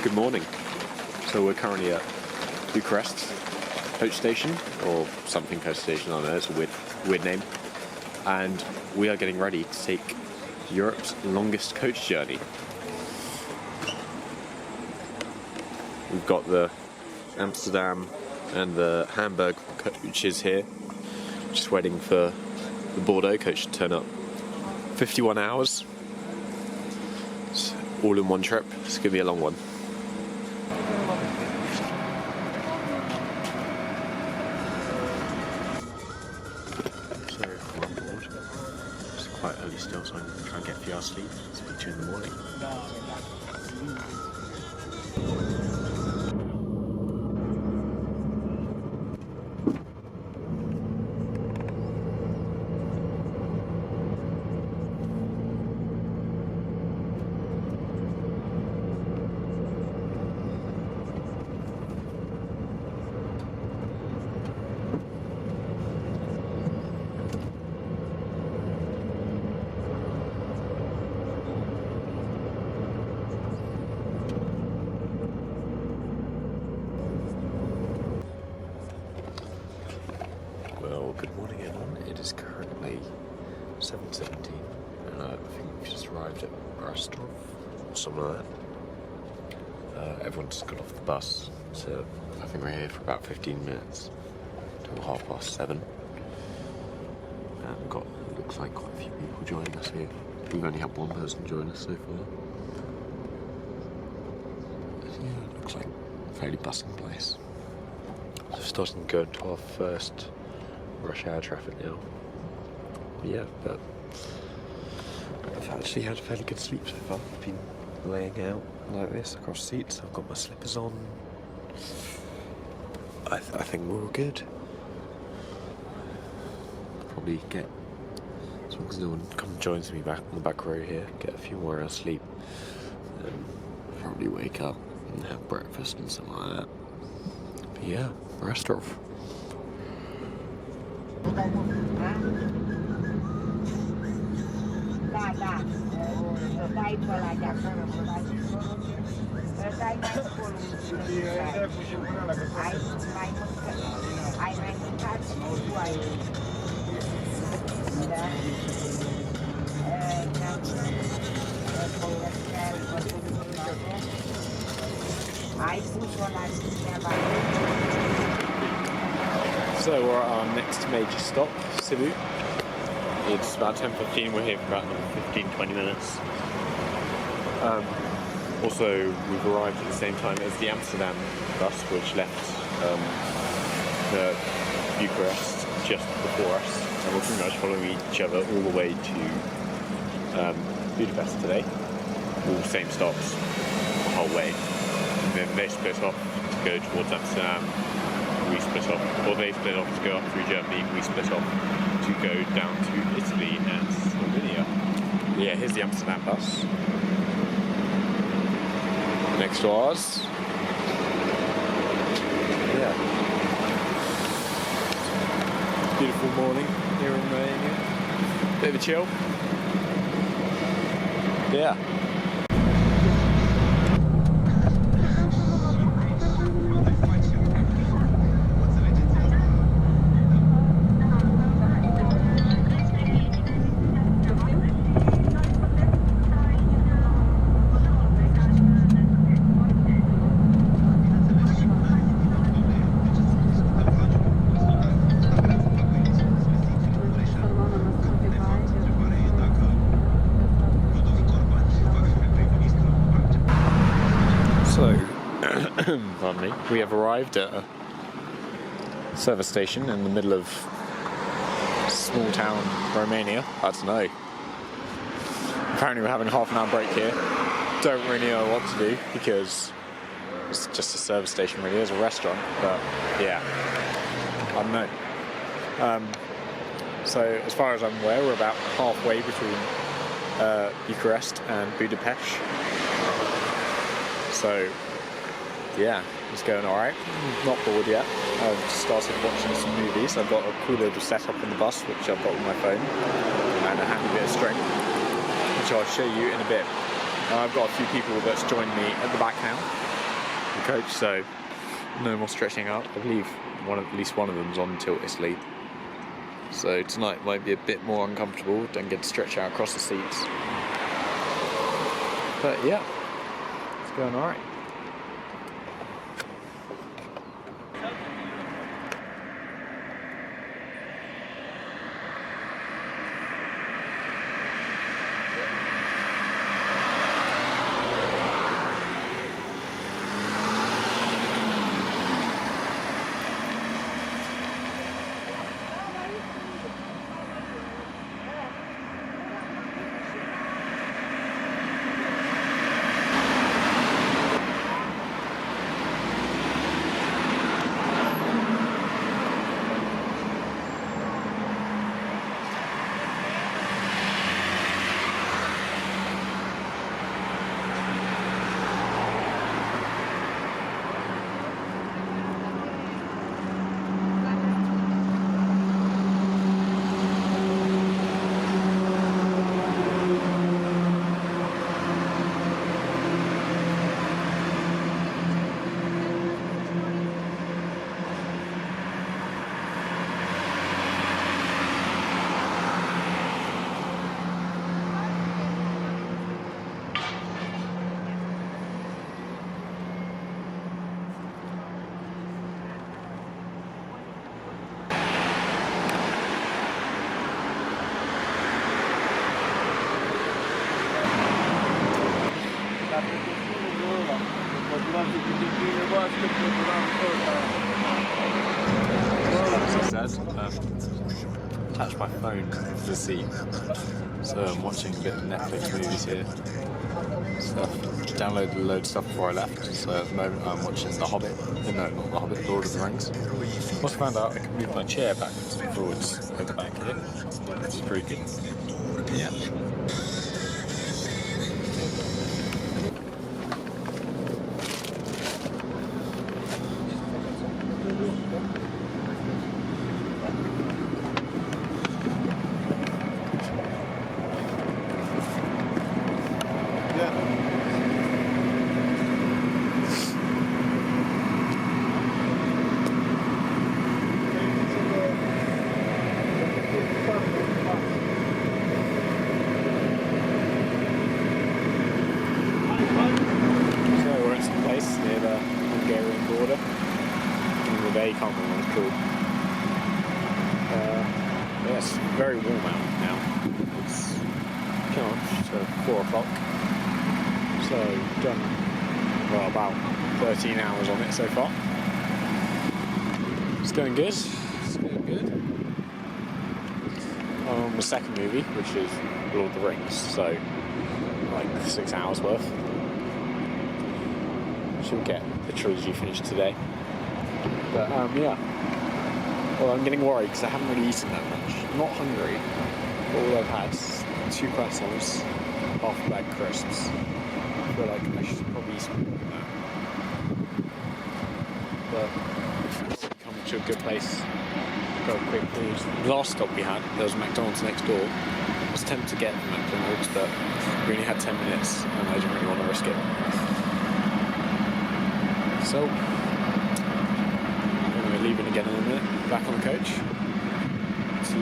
Good morning. So we're currently at Bucharest coach station, or something coach station, I don't know, it's a weird name. And we are getting ready to take Europe's longest coach journey. We've got the Amsterdam and the Hamburg coaches here, just waiting for the Bordeaux coach to turn up. 51 hours, it's all in one trip. It's going to be a long one. So we're on board. It's quite early still, so I'm going to try and get a few hours sleep. It's be 2 in the morning. Well, good morning everyone. It is currently 7:17 and I think we've just arrived at Bordeaux or something like that. Everyone's got off the bus, so I think we're here for about 15 minutes till 7:30. And we've got, it looks like, quite a few people joining us here. We've only had one person join us so far. Yeah, it looks like a fairly bustling place. So we're starting to go into our first rush hour traffic now. Yeah, but I've actually had a fairly good sleep so far. I've been laying out like this across seats. I've got my slippers on. I think we're all good. Probably get, as long as no one comes and joins me back on the back row here, get a few more hours sleep. And probably wake up and have breakfast and something like that. But yeah, restaurant. So we're at our next major stop, Cebu. It's about 10:15, we're here for about another 15-20 minutes. Also, we've arrived at the same time as the Amsterdam bus, which left Bucharest just before us. And we're pretty much following each other all the way to Budapest today. All the same stops the whole way. And then they split off to go towards Amsterdam. We split off, or they split off to go up through Germany. We split off to go down to Italy and Slovenia. Yeah, here's the Amsterdam bus. Next to ours. Yeah. Beautiful morning here in Romaina. Bit of a chill. Yeah. Pardon me. We have arrived at a service station in the middle of small town Romania. I don't know. Apparently we're having a half an hour break here. Don't really know what to do because it's just a service station really. There's a restaurant, but yeah, I don't know. So as far as I'm aware, we're about halfway between Bucharest and Budapest. So yeah, it's going alright. Not bored yet. I've just started watching some movies. I've got a cool little setup on the bus, which I've got on my phone, and a handy bit of string, which I'll show you in a bit. I've got a few people that's joined me at the back now. the coach, so no more stretching out. I believe at least one of them's on tilt Italy. So tonight might be a bit more uncomfortable, don't get to stretch out across the seats. But yeah, it's going alright. Attach my phone to the seat, so I'm watching a bit of Netflix movies here. Downloaded a load of stuff before I left, so at the moment I'm watching The Hobbit. No, not The Hobbit, Lord of the Rings. Also found out I can move my chair backwards and forwards at the back of it, which is pretty good. Yeah. Can't remember what it's called. Yeah, it's very warm out now. It's to 4 o'clock. So done about 13 hours on it so far. It's going good. It's going good. On the second movie, which is Lord of the Rings, so like 6 hours worth. Should get the trilogy finished today. But yeah, well, I'm getting worried because I haven't really eaten that much. I'm not hungry. All I've had is 2 croissants, half a bag of crisps. I feel like I should probably eat some more than that. But coming to a good place. Got a quick pause. The last stop we had, there was McDonald's next door. I was tempted to get McDonald's, but we only had 10 minutes and I didn't really want to risk it. So leaving again in a minute, back on the coach to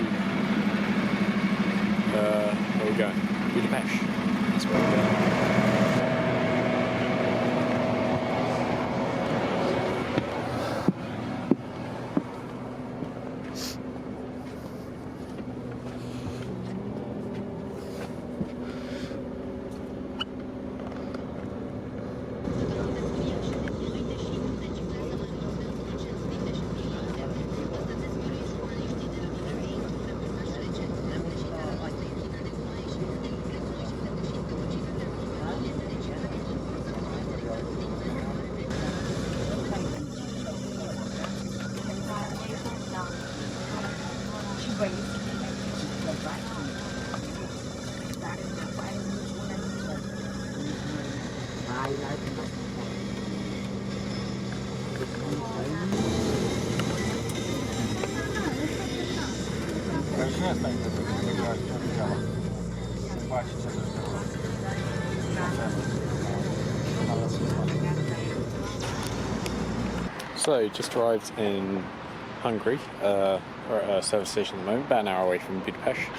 where we go? Budapest. That's where we're going. So, just arrived in Hungary. We're at a service station at the moment, about an hour away from Budapest.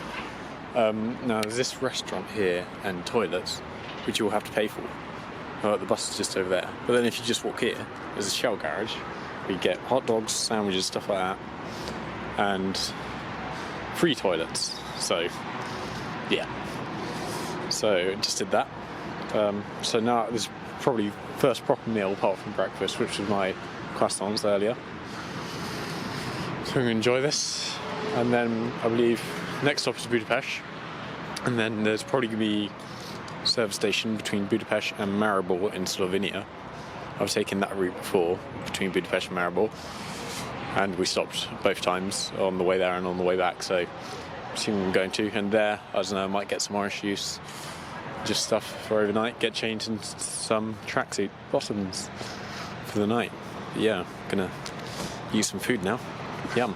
Now, there's this restaurant here and toilets, which you will have to pay for. The bus is just over there. But then if you just walk here, there's a Shell garage where you get hot dogs, sandwiches, stuff like that, and free toilets. So, yeah. So, just did that. So now this is probably first proper meal apart from breakfast, which was my croissants earlier. So I'm going to enjoy this, and then I believe next stop is Budapest, and then there's probably going to be a service station between Budapest and Maribor in Slovenia. I've taken that route before, between Budapest and Maribor, and we stopped both times on the way there and on the way back, so see where I'm going to. And there, I don't know, I might get some orange juice, just stuff for overnight, get changed in some tracksuit bottoms for the night. But yeah, gonna use some food now. Yum.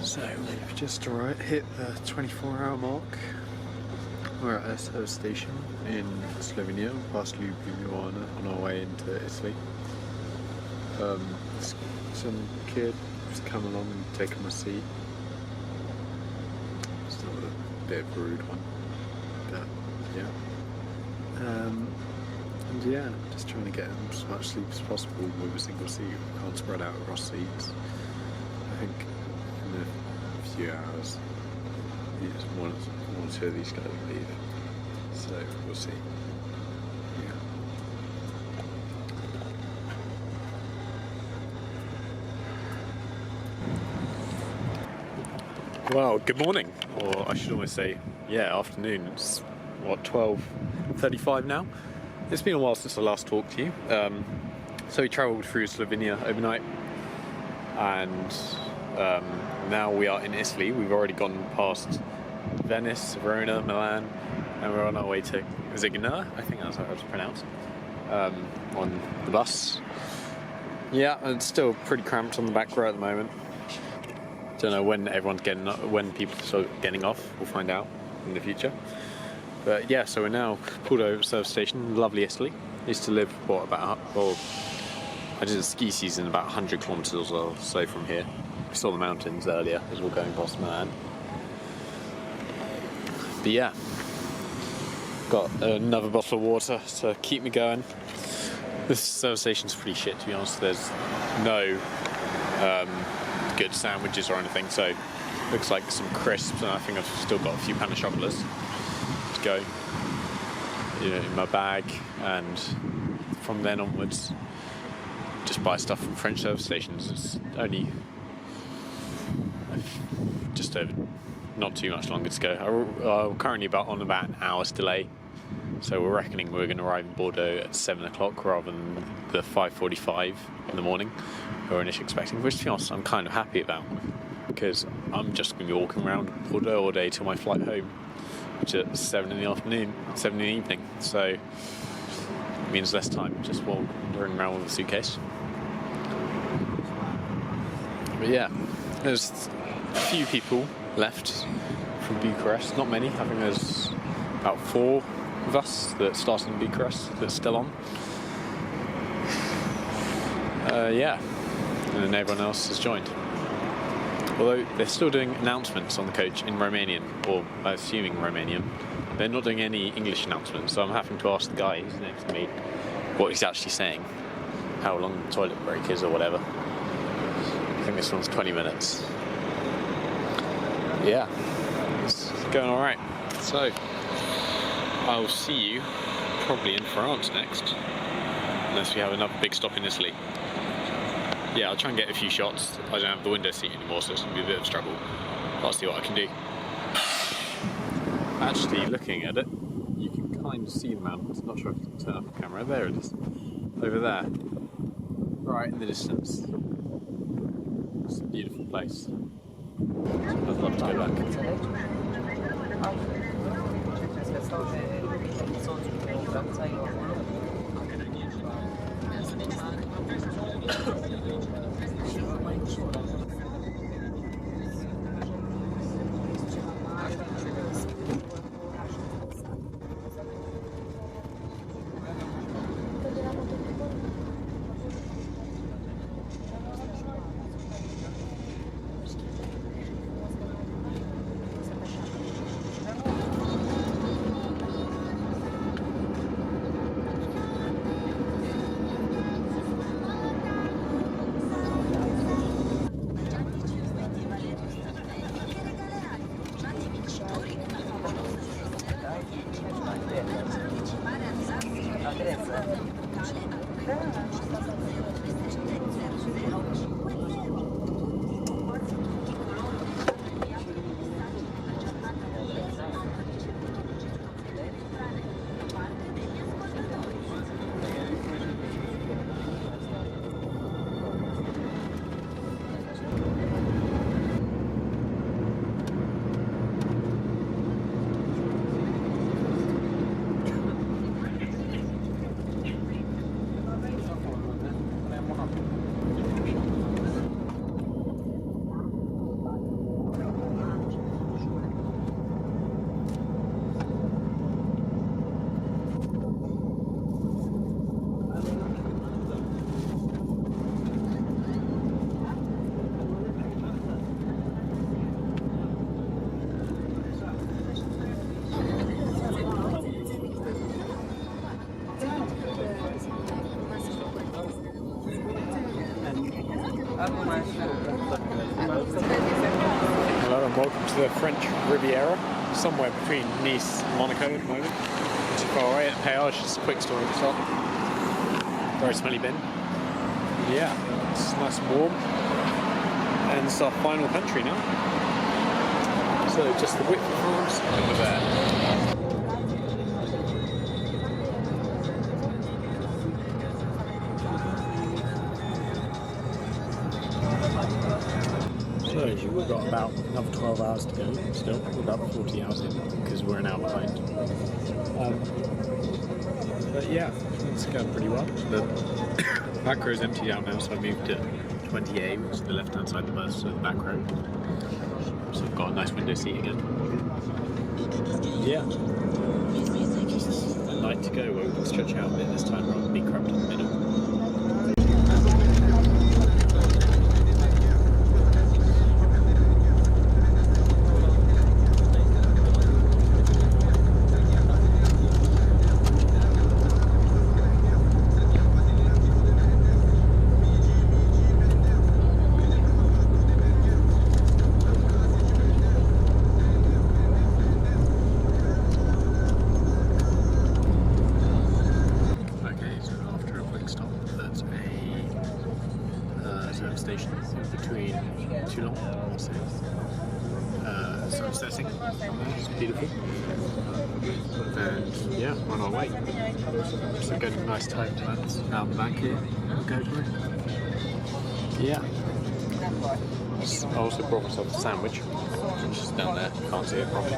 So we've just hit the 24-hour mark. We're at a service station in Slovenia, past Ljubljana, on our way into Italy. Some kid just come along and taken my seat. Still a bit of a rude one, but yeah. And yeah, just trying to get as much sleep as possible with a single seat. We can't spread out across seats. I think in a few hours, one or two of these guys will leave. So we'll see. Yeah. Well, good morning, or I should almost say, yeah, afternoon. It's what, 12:35 now. It's been a while since I last talked to you. So we travelled through Slovenia overnight, and now we are in Italy. We've already gone past Venice, Verona, Milan, and we're on our way to Genoa. I think that's how it's pronounced. On the bus. Yeah, it's still pretty cramped on the back row at the moment. Don't know when when people start getting off. We'll find out in the future. But yeah, so we're now pulled over service station. Lovely Italy. Used to live I did a ski season about 100 kilometres or so from here. We saw the mountains earlier as we were going past Milan. But yeah, got another bottle of water to keep me going. This service station's pretty shit, to be honest. There's no good sandwiches or anything, so looks like some crisps, and I think I've still got a few pan chocolats to go, in my bag, and from then onwards just buy stuff from French service stations. It's only just over, not too much longer to go. We're currently on about an hour's delay, so we're reckoning we're going to arrive in Bordeaux at 7 o'clock rather than the 5:45 in the morning we were initially expecting, which, to be honest, I'm kind of happy about, because I'm just going to be walking around Bordeaux all day till my flight home, which is at 7 in the evening, so it means less time just wandering around with a suitcase. But yeah, there's a few people left from Bucharest, not many. I think there's about 4 of us that started in Bucharest that's still on. Yeah, and then everyone else has joined. Although they're still doing announcements on the coach in Romanian, or assuming Romanian. They're not doing any English announcements, so I'm having to ask the guy who's next to me what he's actually saying. how long the toilet break is or whatever. I think this one's 20 minutes. Yeah, it's going all right. So I'll see you probably in France next, unless we have another big stop in Italy. Yeah, I'll try and get a few shots. I don't have the window seat anymore, so it's going to be a bit of a struggle. I'll see what I can do. Actually, looking at it, you can kind of see the mountains. Not sure if you can turn up the camera. There it is. Over there. Right in the distance. It's a beautiful place. I'd love to go back. Hello and welcome to the French Riviera, somewhere between Nice and Monaco at the moment. Not too far away at Péage, just a quick story to stop. Very smelly bin. Yeah, it's nice and warm. And it's our final country now. So just the width of France and we're there. So we've got about another 12 hours to go still. We're about 40 hours in because we're an hour behind. But yeah, it's going pretty well. The back row is emptied out now, so I moved to 20A, which is the left hand side of the bus, so the back row. So I've got a nice window seat again. Yeah. Just a night to go where we can stretch out a bit this time rather than be cramped in the middle. Station between Toulon and sunsetting. It's beautiful. And yeah, on our way. So good, nice time to land down the bank here and go to it. Yeah. I also brought myself a sandwich, which is down there. Can't see it properly.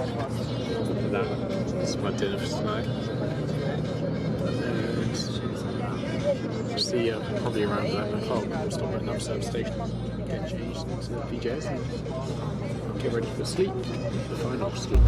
That's my dinner for tonight. See you probably around 11 o'clock. We'll stop at another service station, get changed into PJs and get ready for sleep, the final sleep.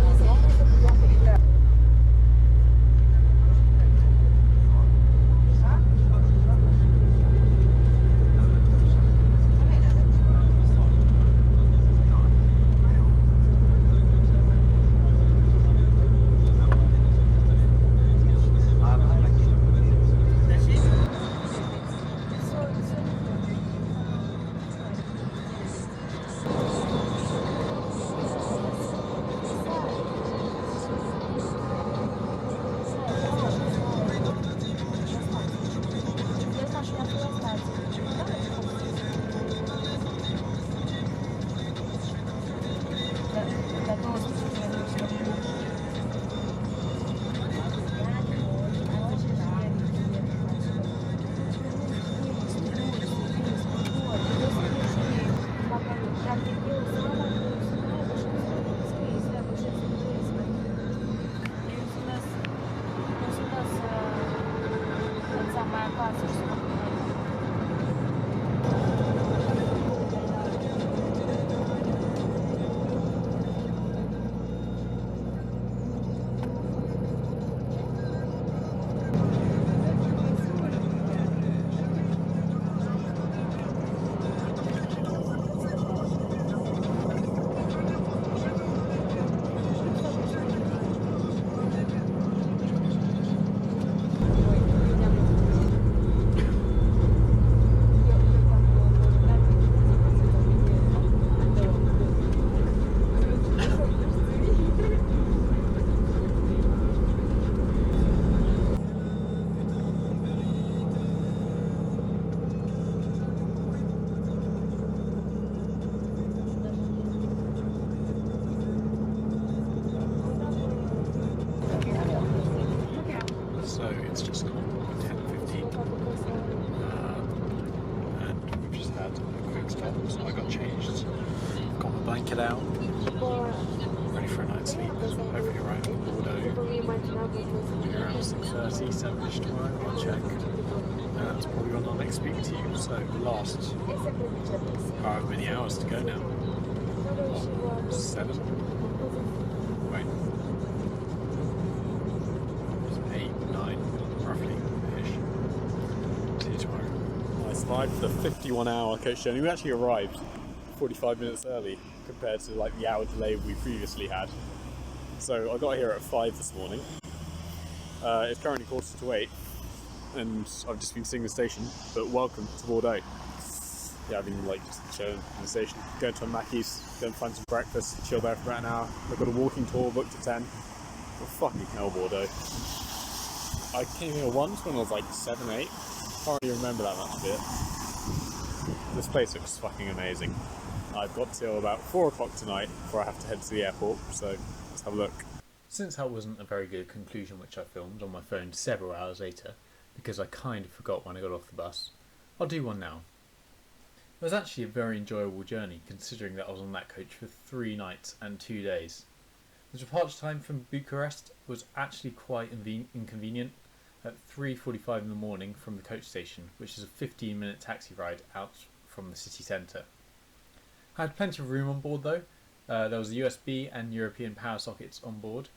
6:30, 7ish tomorrow, I'll check. And that's probably on our next speak to you, so the last however many hours to go now. What, 7? Wait. 8, 9, roughly ish. See you tomorrow. I survived the 51-hour coach journey. We actually arrived 45 minutes early compared to like the hour delay we previously had. So I got here at 5 this morning. It's currently 7:45, and I've just been seeing the station. But welcome to Bordeaux. Yeah, I've been like just chilling in the station, going to a Mackey's, going to find some breakfast, chill there for about an hour. I've got a walking tour booked at 10. Well, fucking hell, Bordeaux. I came here once when I was like 7, 8. Can't really remember that much of it. This place looks fucking amazing. I've got till about 4 o'clock tonight before I have to head to the airport, so let's have a look. Since that wasn't a very good conclusion which I filmed on my phone several hours later, because I kind of forgot when I got off the bus, I'll do one now. It was actually a very enjoyable journey, considering that I was on that coach for 3 nights and 2 days. The departure time from Bucharest was actually quite inconvenient at 3:45 in the morning from the coach station, which is a 15-minute taxi ride out from the city centre. I had plenty of room on board though. There was a USB and European power sockets on board,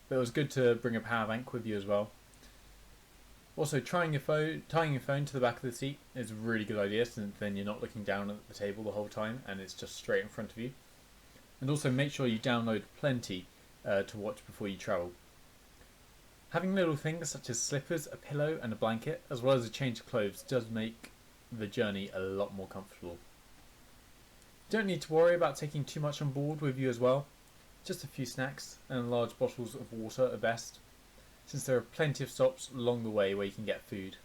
but it was good to bring a power bank with you as well. Also, tying your phone to the back of the seat is a really good idea, since then you're not looking down at the table the whole time and it's just straight in front of you. And also make sure you download plenty to watch before you travel. Having little things such as slippers, a pillow and a blanket, as well as a change of clothes, does make the journey a lot more comfortable. You don't need to worry about taking too much on board with you as well. Just a few snacks and large bottles of water are best, since there are plenty of stops along the way where you can get food.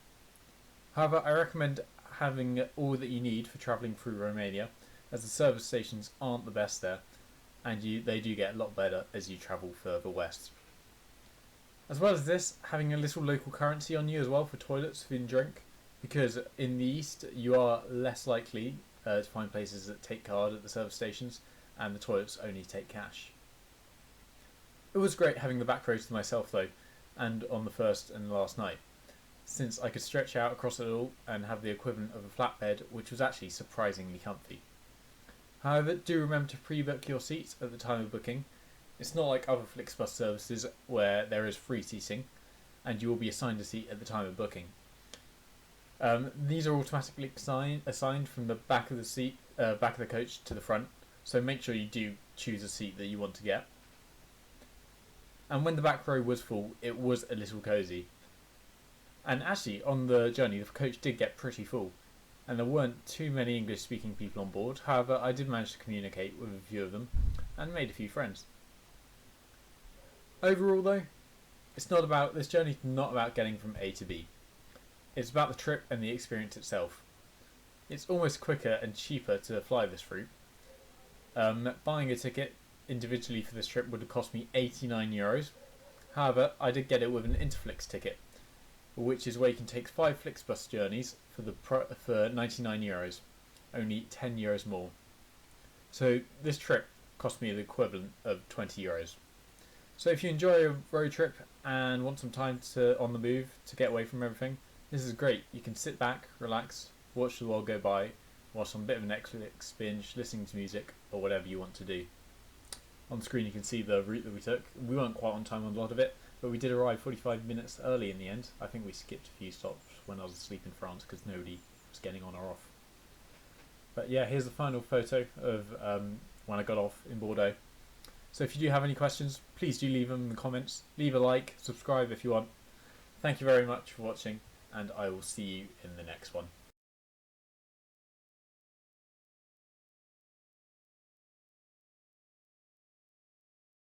However, I recommend having all that you need for travelling through Romania, as the service stations aren't the best there, and they do get a lot better as you travel further west. As well as this, having a little local currency on you as well for toilets, food and drink, because in the east you are less likely to find places that take card at the service stations, and the toilets only take cash. It was great having the back row to myself though, and on the first and last night, since I could stretch out across it all and have the equivalent of a flatbed, which was actually surprisingly comfy. However, do remember to pre-book your seats at the time of booking. It's not like other Flixbus services where there is free seating, and you will be assigned a seat at the time of booking. These are automatically assigned from the back of the coach to the front, so make sure you do choose a seat that you want to get. And when the back row was full, it was a little cosy. And actually, on the journey, the coach did get pretty full, and there weren't too many English-speaking people on board. However, I did manage to communicate with a few of them, and made a few friends. Overall though, this journey is not about getting from A to B. It's about the trip and the experience itself. It's almost quicker and cheaper to fly this route. Buying a ticket individually for this trip would have cost me €89. However, I did get it with an Interflix ticket, which is where you can take 5 Flixbus journeys for €99, only €10 more. So this trip cost me the equivalent of €20. So if you enjoy a road trip and want some time on the move to get away from everything, this is great. You can sit back, relax, watch the world go by, whilst on a bit of a Netflix binge, listening to music, or whatever you want to do. On the screen you can see the route that we took. We weren't quite on time on a lot of it, but we did arrive 45 minutes early in the end. I think we skipped a few stops when I was asleep in France because nobody was getting on or off. But yeah, here's the final photo of when I got off in Bordeaux. So if you do have any questions, please do leave them in the comments. Leave a like, subscribe if you want. Thank you very much for watching, and I will see you in the next one.